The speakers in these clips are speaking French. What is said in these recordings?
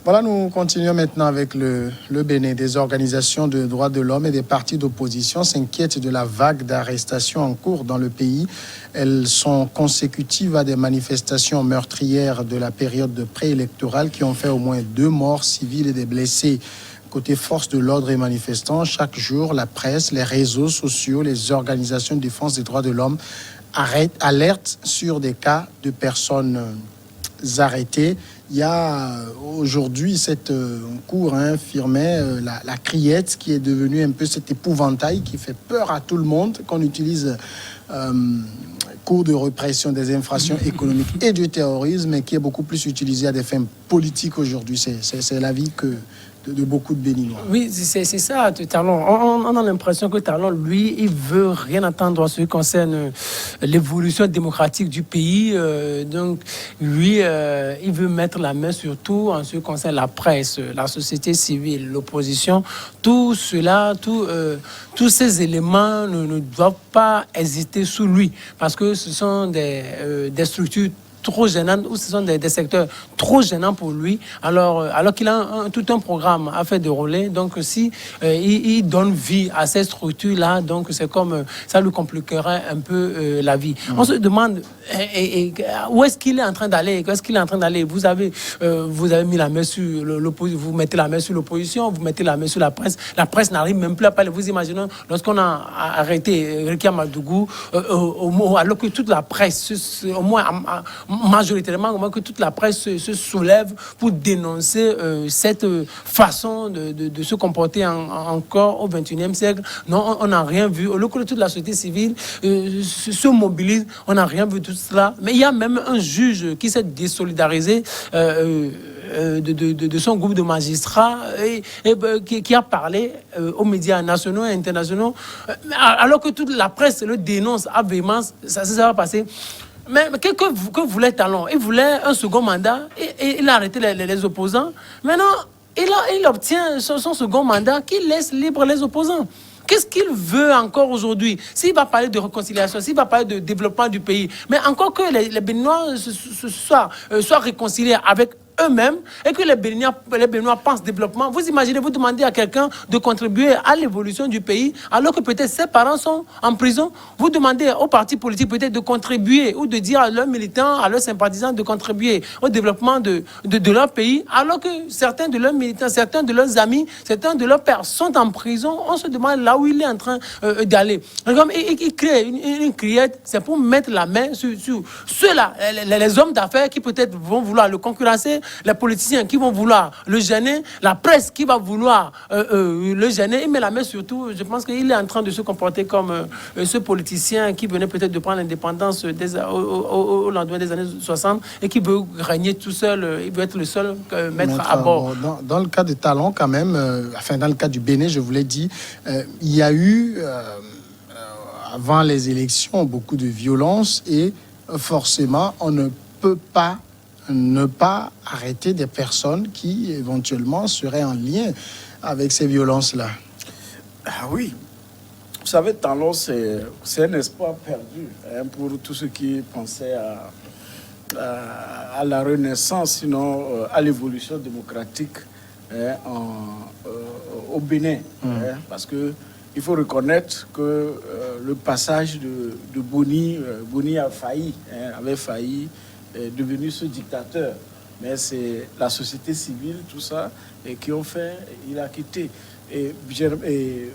Voilà, nous continuons maintenant avec le Bénin. Des organisations de droits de l'homme et des partis d'opposition s'inquiètent de la vague d'arrestations en cours dans le pays. Elles sont consécutives à des manifestations meurtrières de la période préélectorale qui ont fait au moins 2 morts civiles et des blessés. Côté force de l'ordre et manifestants, chaque jour, la presse, les réseaux sociaux, les organisations de défense des droits de l'homme alertent sur des cas de personnes arrêtées. Il y a aujourd'hui cette cour firmait la criette qui est devenue un peu cet épouvantail qui fait peur à tout le monde, qu'on utilise cours de répression des infractions économiques et du terrorisme, et qui est beaucoup plus utilisé à des fins politiques aujourd'hui. C'est l'avis de beaucoup de Béninois. Oui, c'est ça, Talon. On a l'impression que Talon, lui, il veut rien entendre en ce qui concerne l'évolution démocratique du pays. Donc, lui, il veut mettre la main sur tout en ce qui concerne la presse, la société civile, l'opposition. Tout cela, tous ces éléments ne doivent pas hésiter sous lui, parce que ce sont des structures trop gênantes, ou ce sont des secteurs trop gênants pour lui, alors qu'il a tout un programme à faire dérouler. Donc si il donne vie à ces structures-là, donc c'est comme ça lui compliquerait un peu la vie. On se demande où est-ce qu'il est en train d'aller. Qu'est-ce qu'il est en train d'aller? Vous avez mis la main sur l'opposition, vous mettez la main sur l'opposition, vous mettez la main sur la presse. La presse n'arrive même plus à parler. Vous imaginez, lorsqu'on a arrêté Ricky Amadougou, alors que toute la presse, au moins majoritairement, au moins que toute la presse se soulève pour dénoncer cette façon de se comporter encore au XXIe siècle. Non, on n'a rien vu. Au lieu que toute la société civile se mobilise, on n'a rien vu de tout cela. Mais il y a même un juge qui s'est désolidarisé de son groupe de magistrats et qui a parlé aux médias nationaux et internationaux, alors que toute la presse le dénonce à véhémence. Ça va passer. Mais que voulait Talon? Il voulait un second mandat et il a arrêté les opposants. Maintenant, il obtient son second mandat qui laisse libre les opposants. Qu'est-ce qu'il veut encore aujourd'hui? S'il va parler de réconciliation, s'il va parler de développement du pays, mais encore que les Béninois soient réconciliés avec eux-mêmes et que les Béninois pensent développement. Vous imaginez, vous demandez à quelqu'un de contribuer à l'évolution du pays alors que peut-être ses parents sont en prison. Vous demandez aux partis politiques peut-être de contribuer ou de dire à leurs militants, à leurs sympathisants de contribuer au développement de leur pays alors que certains de leurs militants, certains de leurs amis, certains de leurs pères sont en prison. On se demande là où il est en train d'aller. Il crée une criette, c'est pour mettre la main sur ceux-là, les hommes d'affaires qui peut-être vont vouloir le concurrencer, les politiciens qui vont vouloir le gêner, la presse qui va vouloir le gêner. Il met la main sur tout. Je pense qu'il est en train de se comporter comme ce politicien qui venait peut-être de prendre l'indépendance au lendemain des années 60 et qui veut régner tout seul. Il veut être le seul maître à bord. Dans le cas de Talon, quand même, dans le cas du Bénin, je vous l'ai dit, il y a eu, avant les élections, beaucoup de violence et forcément, on ne peut pas ne pas arrêter des personnes qui, éventuellement, seraient en lien avec ces violences-là. Ah oui. Vous savez, Talon, c'est un espoir perdu pour tous ceux qui pensaient à la renaissance, sinon à l'évolution démocratique au Bénin. Parce qu'il faut reconnaître que le passage de Boni avait failli devenu ce dictateur. Mais c'est la société civile, tout ça, et qui ont fait, il a quitté. Et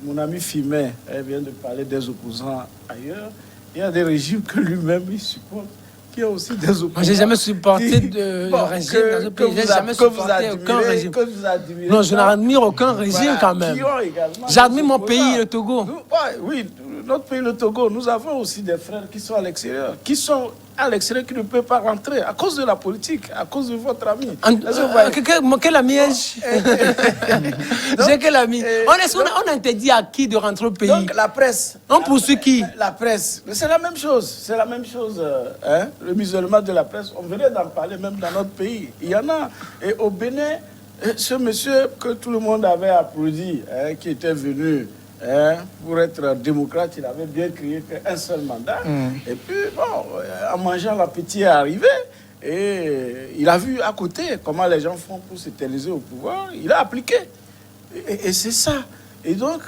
mon ami Fimet vient de parler des opposants ailleurs. Il y a des régimes que lui-même il supporte, qui ont aussi des opposants. Moi, j'ai jamais supporté de régime dans ce pays. J'ai jamais supporté aucun régime. Non, je n'admire aucun régime quand même. J'admire mon pays, le Togo. Oui, notre pays, le Togo, nous avons aussi des frères qui sont à l'extérieur, qui ne peuvent pas rentrer à cause de la politique, à cause de votre ami. Quel ami ai-je? J'ai quel ami? On interdit à qui de rentrer au pays? Donc la presse. On poursuit qui? La presse. C'est la même chose. C'est la même chose. Le musulman de la presse. On venait d'en parler même dans notre pays. Il y en a. Et au Bénin, ce monsieur que tout le monde avait applaudi, qui était venu pour être démocrate, il avait bien crié qu'un seul mandat. Et puis, bon, en mangeant, l'appétit est arrivé. Et il a vu à côté comment les gens font pour s'éterniser au pouvoir. Il a appliqué. Et c'est ça. Et donc,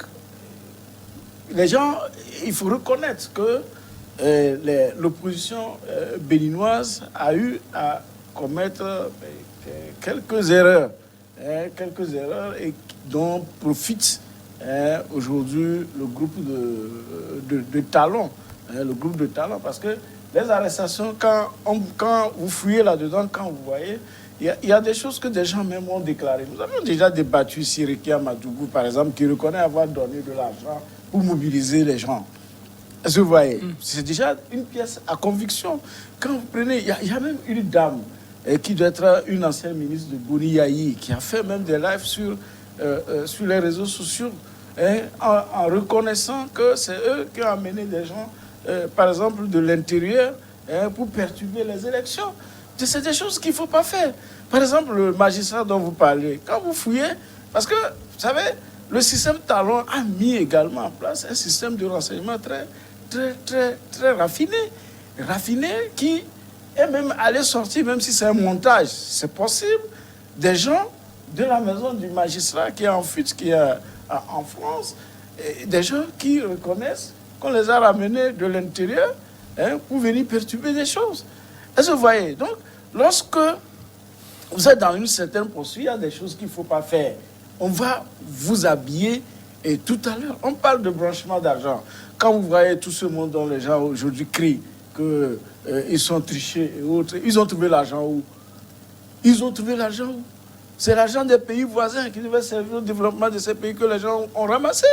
les gens, il faut reconnaître que l'opposition béninoise a eu à commettre quelques erreurs. Quelques erreurs et dont profite aujourd'hui le groupe de talons. Le groupe de talons, parce que les arrestations, quand vous fouillez là-dedans, quand vous voyez, il y a des choses que des gens même ont déclarées. Nous avons déjà débattu ici, Rekia Madougou, par exemple, qui reconnaît avoir donné de l'argent pour mobiliser les gens. Est-ce que vous voyez? C'est déjà une pièce à conviction. Quand vous prenez, il y a même une dame qui doit être une ancienne ministre de Boni Yayi, qui a fait même des lives sur les réseaux sociaux, en reconnaissant que c'est eux qui ont amené des gens, par exemple, de l'intérieur, pour perturber les élections. C'est des choses qu'il ne faut pas faire. Par exemple, le magistrat dont vous parlez, quand vous fouillez, parce que, vous savez, le système Talon a mis également en place un système de renseignement très raffiné, qui est même allé sortir, même si c'est un montage, c'est possible, des gens de la maison du magistrat qui est en fuite, qui est en France, et des gens qui reconnaissent qu'on les a ramenés de l'intérieur pour venir perturber des choses. Est-ce que vous voyez? Donc, lorsque vous êtes dans une certaine poursuite, il y a des choses qu'il ne faut pas faire. On va vous habiller. Et tout à l'heure, on parle de branchement d'argent. Quand vous voyez tout ce monde dont les gens aujourd'hui crient qu'ils sont trichés et autres, ils ont trouvé l'argent où? Ils ont trouvé l'argent où? C'est l'argent des pays voisins qui devait servir au développement de ces pays que les gens ont ramassé.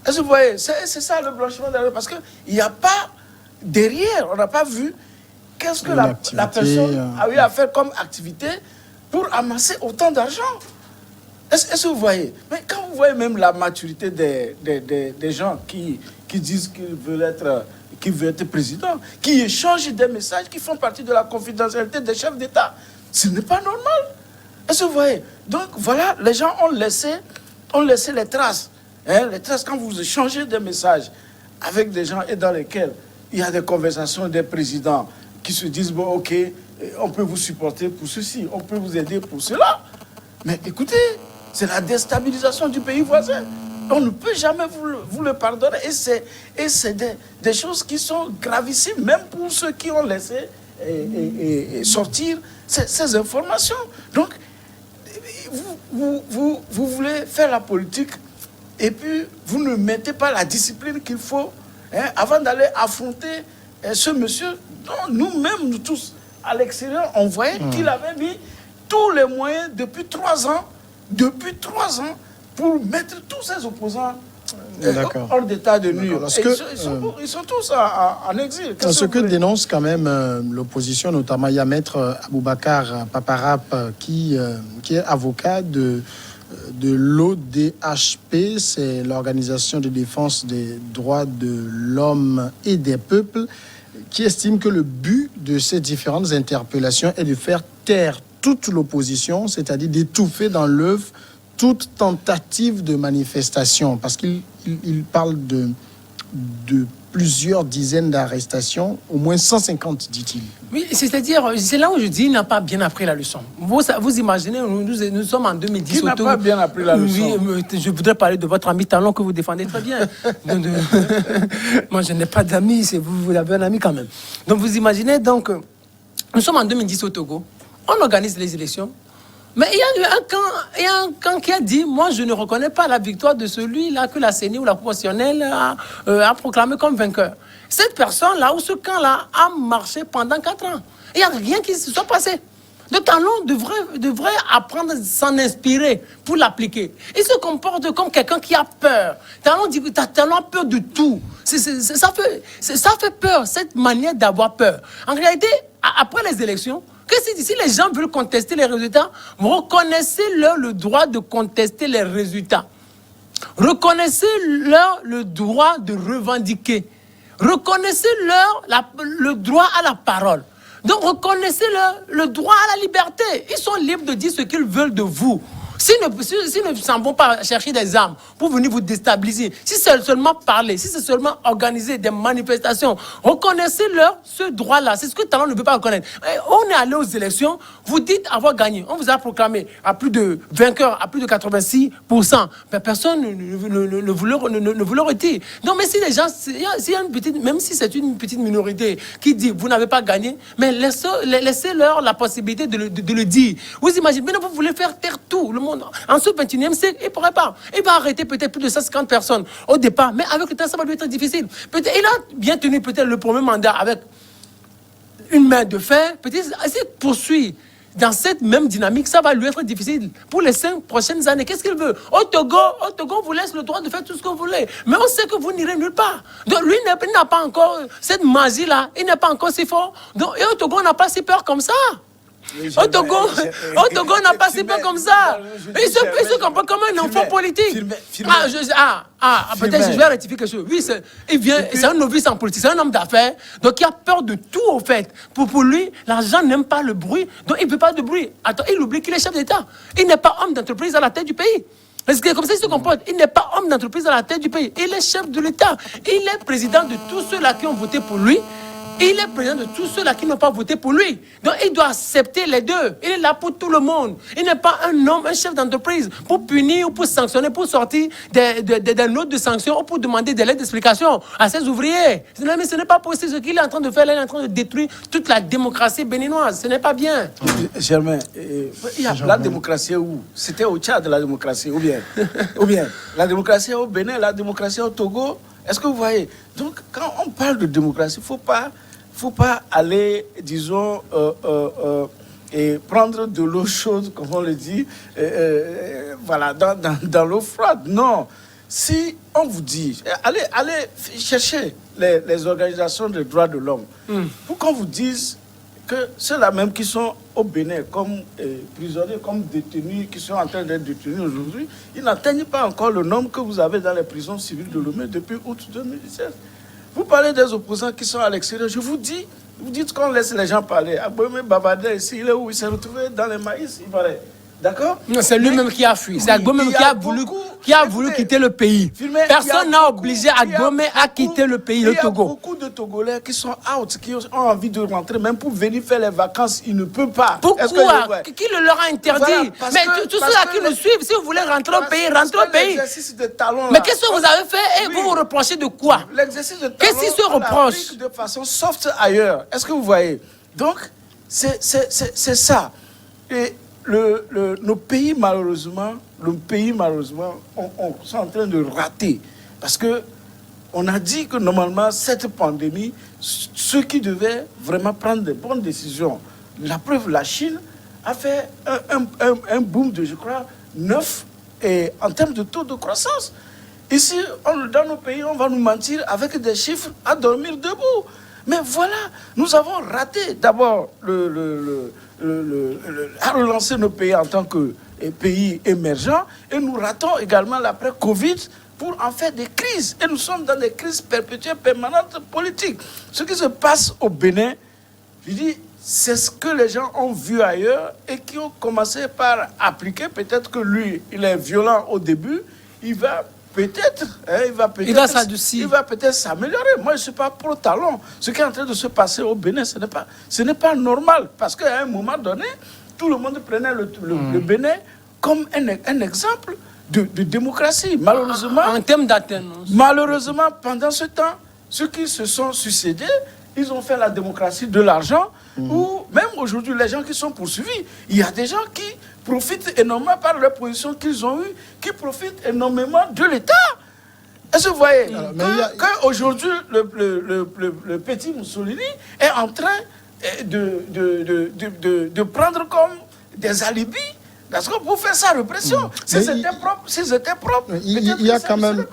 Est-ce que vous voyez? C'est ça le blanchiment d'argent. Parce qu'il n'y a pas derrière, on n'a pas vu qu'est-ce que la personne a eu à faire comme activité pour amasser autant d'argent. Est-ce que vous voyez? Mais quand vous voyez même la maturité des gens qui disent qu'ils veulent être président, qui échangent des messages qui font partie de la confidentialité des chefs d'État, ce n'est pas normal. Est-ce que vous voyez? Donc voilà, les gens ont laissé les traces. Les traces, quand vous échangez des messages avec des gens et dans lesquels il y a des conversations des présidents qui se disent, bon, ok, on peut vous supporter pour ceci, on peut vous aider pour cela. Mais écoutez, c'est la déstabilisation du pays voisin. On ne peut jamais vous le pardonner. Et c'est des choses qui sont gravissimes, même pour ceux qui ont laissé sortir ces informations. Donc, vous voulez faire la politique et puis vous ne mettez pas la discipline qu'il faut avant d'aller affronter ce monsieur dont nous-mêmes, nous tous, à l'extérieur, on voyait qu'il avait mis tous les moyens depuis 3 ans pour mettre tous ses opposants hors d'état de nuire. Ils sont tous en exil. Ce que dénonce quand même l'opposition, notamment il y a Maître Aboubacar Paparap qui est avocat de l'ODHP, c'est l'Organisation de défense des droits de l'homme et des peuples, qui estime que le but de ces différentes interpellations est de faire taire toute l'opposition, c'est-à-dire d'étouffer dans l'œuf toute tentative de manifestation, parce qu'il parle de plusieurs dizaines d'arrestations, au moins 150, dit-il. Oui, c'est-à-dire, c'est là où je dis, il n'a pas bien appris la leçon. Vous imaginez, nous sommes en 2010. Qui n'a pas bien appris la leçon? Oui, je voudrais parler de votre ami Talon que vous défendez très bien. Moi, je n'ai pas d'amis, vous avez un ami quand même. Donc, vous imaginez, donc, nous sommes en 2010 au Togo, on organise les élections, mais il y a un camp qui a dit, moi, je ne reconnais pas la victoire de celui-là que la CENI ou la Cour constitutionnelle a proclamé comme vainqueur. Cette personne-là, ou ce camp-là, a marché pendant 4 ans. Il n'y a rien qui se soit passé. Le Talon devrait apprendre à s'en inspirer pour l'appliquer. Il se comporte comme quelqu'un qui a peur. Talon a peur de tout. Ça fait peur, cette manière d'avoir peur. En réalité, après les élections, si les gens veulent contester les résultats, reconnaissez-leur le droit de contester les résultats. Reconnaissez-leur le droit de revendiquer. Reconnaissez-leur le droit à la parole. Donc reconnaissez-leur le droit à la liberté. Ils sont libres de dire ce qu'ils veulent de vous. S'ils ne s'en vont pas chercher des armes pour venir vous déstabiliser, si c'est seulement parler, si c'est seulement organiser des manifestations, reconnaissez-leur ce droit-là. C'est ce que Talon ne veut pas reconnaître. Et on est allé aux élections, vous dites avoir gagné. On vous a proclamé à plus de vainqueurs, à plus de 86%. Mais personne ne vous le retire. Donc, mais si les gens, même si c'est une petite minorité qui dit vous n'avez pas gagné, mais laissez-leur la possibilité de le dire. Vous imaginez, maintenant vous voulez faire taire tout le monde. En ce 21e siècle, il ne pourrait pas. Il va arrêter peut-être plus de 150 personnes au départ, mais avec le temps, ça va lui être difficile. Peut-être, il a bien tenu peut-être le premier mandat avec une main de fer. Peut-être s'il poursuit dans cette même dynamique, ça va lui être difficile pour les 5 prochaines années. Qu'est-ce qu'il veut? Au Togo, on vous laisse le droit de faire tout ce que vous voulez. Mais on sait que vous n'irez nulle part. Donc lui, il n'a pas encore cette magie-là. Il n'est pas encore si fort. Donc, et au Togo, on n'a pas si peur comme ça. Au Togo, on n'a pas si peur comme ça. Il se comporte comme un enfant politique. Peut-être je vais rectifier quelque chose. Oui, c'est un novice en politique, c'est un homme d'affaires. Donc il a peur de tout, au fait. Pour lui, l'argent n'aime pas le bruit. Donc il ne veut pas de bruit. Attends, il oublie qu'il est chef d'État. Il n'est pas homme d'entreprise à la tête du pays. Parce que comme ça, il se comporte. Il n'est pas homme d'entreprise à la tête du pays. Il est chef de l'État. Il est président de tous ceux-là qui ont voté pour lui. Il est président de tous ceux-là qui n'ont pas voté pour lui. Donc, il doit accepter les deux. Il est là pour tout le monde. Il n'est pas un homme, un chef d'entreprise pour punir ou pour sanctionner, pour sortir des notes de sanctions ou pour demander des lettres d'explication à ses ouvriers. Mais ce n'est pas possible. Ce qu'il est en train de faire, il est en train de détruire toute la démocratie béninoise. Ce n'est pas bien. Germain, la démocratie où? C'était au Tchad, la démocratie, ou bien la démocratie au Bénin, la démocratie au Togo. Est-ce que vous voyez? Donc, quand on parle de démocratie, il ne faut pas aller, disons, et prendre de l'eau chaude, comme on le dit, voilà, dans l'eau froide. Non. Si on vous dit, allez chercher les organisations des droits de l'homme, pour qu'on vous dise que ceux-là même qui sont au Bénin comme prisonniers, comme détenus, qui sont en train d'être détenus aujourd'hui, ils n'atteignent pas encore le nombre que vous avez dans les prisons civiles de Lomé depuis août 2017. Vous parlez des opposants qui sont à l'extérieur. Je vous dis, vous dites qu'on laisse les gens parler. Agboué Babadé, ici, il est où? Il s'est retrouvé dans les maïs, il paraît. D'accord? Non, c'est lui-même qui a fui. C'est Agboué qui a voulu quitter le pays. Personne n'a obligé Agboué à quitter le pays, le Togo. Il y a beaucoup de Togolais qui sont out, qui ont envie de rentrer, même pour venir faire les vacances, ils ne peuvent pas. Pourquoi? Qui le leur a interdit? Voilà, mais tous ceux-là qui nous suivent, si vous voulez rentrer au pays, rentrez au pays. Mais qu'est-ce que vous avez fait et vous vous reprochez de quoi? L'exercice de talent, qu'est-ce qu'ils se reprochent? De façon soft ailleurs. Est-ce que vous voyez? Donc, c'est ça. Et nos pays, malheureusement, sont en train de rater. Parce que on a dit que normalement, cette pandémie, ceux qui devaient vraiment prendre de bonnes décisions, la preuve, la Chine a fait un boom de, je crois, 9 et en termes de taux de croissance. Ici, dans nos pays, on va nous mentir avec des chiffres à dormir debout. Mais voilà, nous avons raté d'abord à relancer nos pays en tant que pays émergents et nous ratons également l'après-Covid pour en faire des crises. Et nous sommes dans des crises perpétuelles, permanentes, politiques. Ce qui se passe au Bénin, je dis, c'est ce que les gens ont vu ailleurs et qui ont commencé par appliquer. Peut-être que lui, il est violent au début, il va peut-être s'améliorer. Moi, je ne suis pas pro-talon. Ce qui est en train de se passer au Bénin, ce n'est pas normal. Parce qu'à un moment donné, tout le monde prenait le Bénin comme un exemple de démocratie. Malheureusement, en termes d'atteinte. Malheureusement, pendant ce temps, ceux qui se sont succédés, ils ont fait la démocratie de l'argent, ou même aujourd'hui, les gens qui sont poursuivis, il y a des gens qui profitent énormément par la position qu'ils ont eue, qui profitent énormément de l'État. Est-ce que vous voyez qu'aujourd'hui, le petit Mussolini est en train de prendre comme des alibis? Parce que pour faire sa répression, si c'était propre, il y a quand même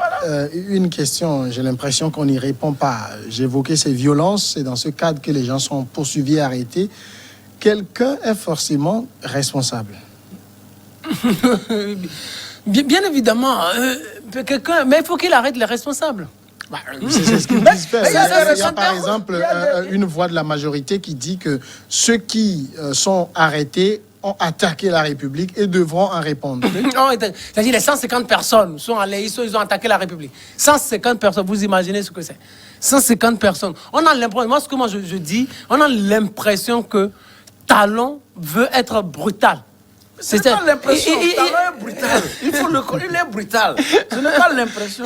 une question, j'ai l'impression qu'on n'y répond pas. J'évoquais ces violences, c'est dans ce cadre que les gens sont poursuivis et arrêtés. Quelqu'un est forcément responsable. Bien évidemment, quelqu'un, mais il faut qu'il arrête les responsables. C'est ce qu'ils disent faire. Il y a par exemple une voix de la majorité qui dit que ceux qui sont arrêtés ont attaqué la République et devront en répondre. C'est-à-dire les 150 personnes sont allées, ils ont attaqué la République. 150 personnes, vous imaginez ce que c'est. 150 personnes. On a l'impression, moi je dis, on a l'impression que Talon veut être brutal. C'est pas l'impression, Talon est brutal. Il faut le connaître, il est brutal. Ce n'est pas l'impression.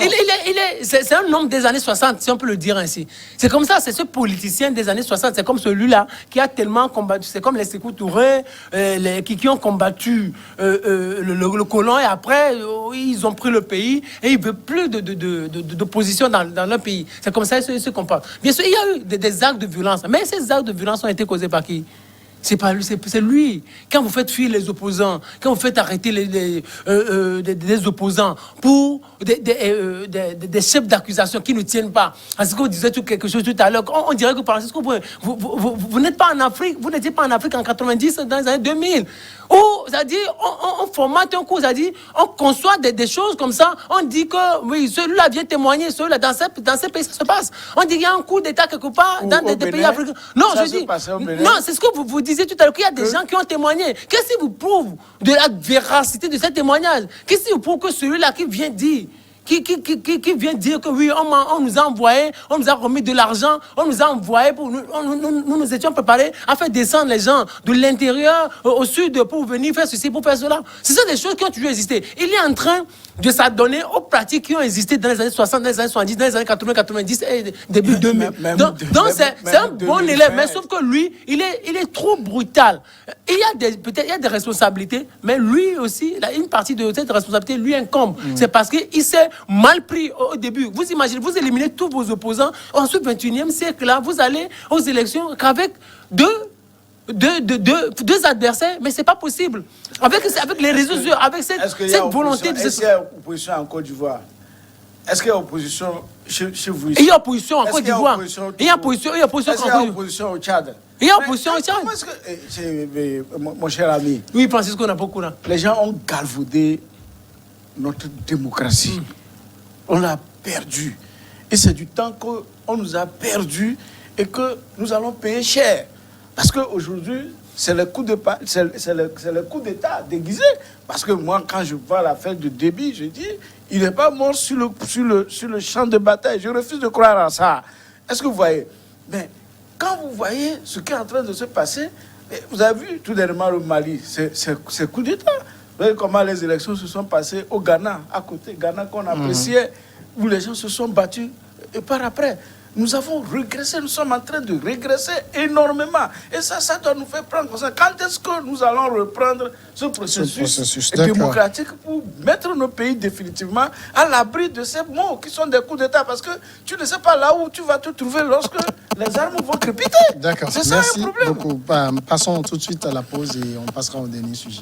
C'est un homme des années 60, si on peut le dire ainsi. C'est comme ça, c'est ce politicien des années 60, c'est comme celui-là qui a tellement combattu. C'est comme les Sékou Touré, qui ont combattu le colon et après, ils ont pris le pays et ils ne veulent plus d'opposition dans leur pays. C'est comme ça qu'ils se comportent. Bien sûr, il y a eu des actes de violence, mais ces actes de violence ont été causés par qui? C'est pas lui, c'est lui. Quand vous faites fuir les opposants, quand vous faites arrêter des opposants pour des chefs d'accusation qui ne tiennent pas. Parce que vous disiez quelque chose tout à l'heure, on dirait que Francisco, vous n'êtes pas en Afrique, vous n'étiez pas en Afrique en 90, dans les années 2000. Ou, c'est-à-dire, on formate un coup, c'est-à-dire, on conçoit des choses comme ça, on dit que, oui, celui-là vient témoigner, celui-là, dans ces pays, ça se passe. On dit qu'il y a un coup d'État quelque part dans des pays africains. Non, je dis, non, c'est ce que vous disiez tout à l'heure, qu'il y a des gens qui ont témoigné. Qu'est-ce qui vous prouve de la véracité de ce témoignage? Qu'est-ce qui vous prouve que celui-là qui vient dire qui vient dire que oui, on nous a envoyé, on nous a remis de l'argent, on nous a envoyé, nous étions préparés à faire descendre les gens de l'intérieur au sud pour venir faire ceci, pour faire cela. Ce sont des choses qui ont toujours existé. Il est en train de s'adonner aux pratiques qui ont existé dans les années 60, dans les années 70, dans les années 80, 90 et début 2000. Donc c'est un bon élève, mais sauf que lui, il est trop brutal. Il y a des responsabilités, mais lui aussi, une partie de cette responsabilité lui incombe. C'est parce qu'il s'est mal pris au début. Vous imaginez, vous éliminez tous vos opposants. Ensuite, 21e siècle-là, vous allez aux élections qu'avec deux adversaires, mais c'est pas possible. Avec les réseaux sociaux, avec cette volonté de... Est-ce qu'il y a opposition en Côte d'Ivoire? Est-ce qu'il y a opposition chez vous? Il y a opposition en Côte d'Ivoire. Il y a opposition au Tchad? Il y a opposition au Tchad. Mon cher ami. Oui, Francisco, on a beaucoup là. Les gens ont galvaudé notre démocratie. On l'a perdu. Et c'est du temps qu'on nous a perdu et que nous allons payer cher. Parce qu'aujourd'hui, c'est le coup d'État déguisé. Parce que moi, quand je vois l'affaire de Déby, je dis, il n'est pas mort sur le champ de bataille. Je refuse de croire à ça. Est-ce que vous voyez? Mais quand vous voyez ce qui est en train de se passer, vous avez vu tout dernièrement le Mali, c'est coup d'État. Vous voyez comment les élections se sont passées au Ghana, à côté, Ghana qu'on appréciait, où les gens se sont battus. Et par après, nous avons régressé, nous sommes en train de régresser énormément. Et ça doit nous faire prendre conscience. Quand est-ce que nous allons reprendre ce processus démocratique pour mettre nos pays définitivement à l'abri de ces mots qui sont des coups d'État? Parce que tu ne sais pas là où tu vas te trouver lorsque les armes vont crépiter. D'accord, c'est ça. Merci un problème. beaucoup. Passons tout de suite à la pause et on passera au dernier sujet.